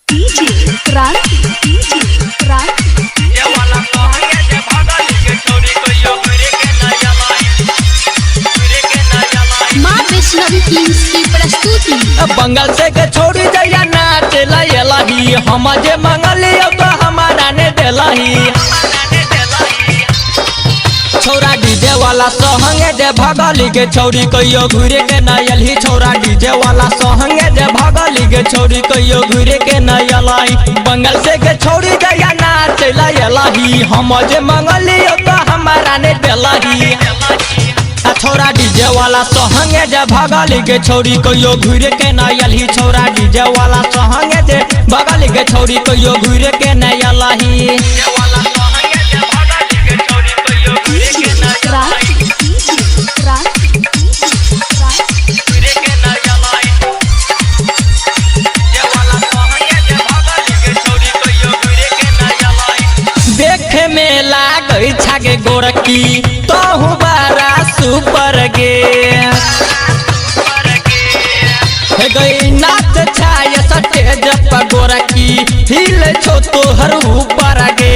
DJ क्रांति DJ क्रांति ये वाला कहानी जे भागल के छोरी कोइयो घरे के ना जलाई माँ वैष्णवी फिल्म्स की प्रस्तुति। बंगाल से के छोरी जइया नाचे लयलाही हम जे मंगली अब हमारा ने देलाही छोरा डीजे वाला सोहंगे जे भगली के छोरी कहियो घुरे के ना यलही छोरा डीजे वाला सोहंगे जे भगली के छोरी कहियो घुरे के ना यलाई बंगाल से के छोरी जइया नाचे लयलाही हम जे मंगली अब हमारा ने देलाही छोरा डीजे वाला सोहंगे जे भगली के छोरी कहियो घुरे के ना यलही छोरा डीजे वाला सोहंगे जे भगली के छोरी कहियो घुरे के ना यलही DJ क्रांति DJ क्रांति देखे में लागई छागे गोरकी तोहू बारा सुपर गे हे गई नाच छाय सटेज पर गोरकी हिल छो तोहर ऊपर गे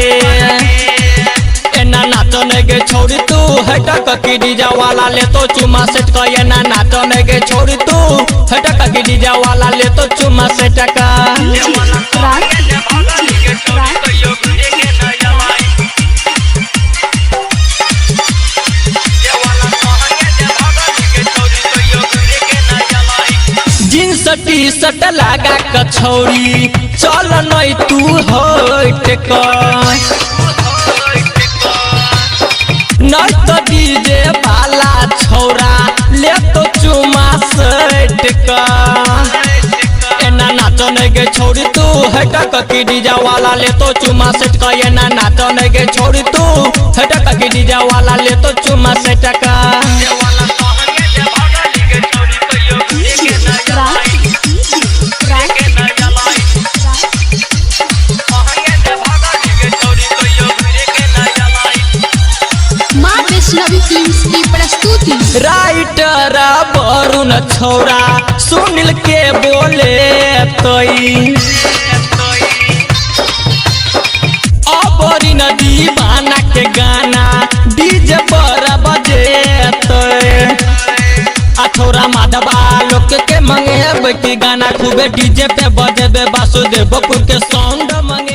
एना नाचने गे छोड़ी तू हटक की डीजा वाला ले तो चुमा सेट का एना नाचने गे छोड़ी तू हटक की डीजा वाला ले तो चुमा सेट का DJ क्रांति DJ क्रांति जींस टी शर्ट लगा कछौड़ी चल नहीं तू हट नहीं तो डीजे वाला छौरा ले तो चुमा सेट एना नाचने गे छोड़ी तू हटक की डीजा वाला ले तो चुमा सेट का एना नाचने गे छोड़ी तू हटक की डीजा वाला ले तो चुमा सेट का क्रांति DJ क्रांति माँ वैष्णवी फिल्म्स की प्रस्तुति। राइटर वरुण छौरा सुनील के बोले तई अपरी नदी बाना के गाना डीजे पर बजे तई छोरा माधवा लोग के मंगे बेटी गाना खूबे डीजे पे बजे बे वासुदेवपुर के साउंड मंगे।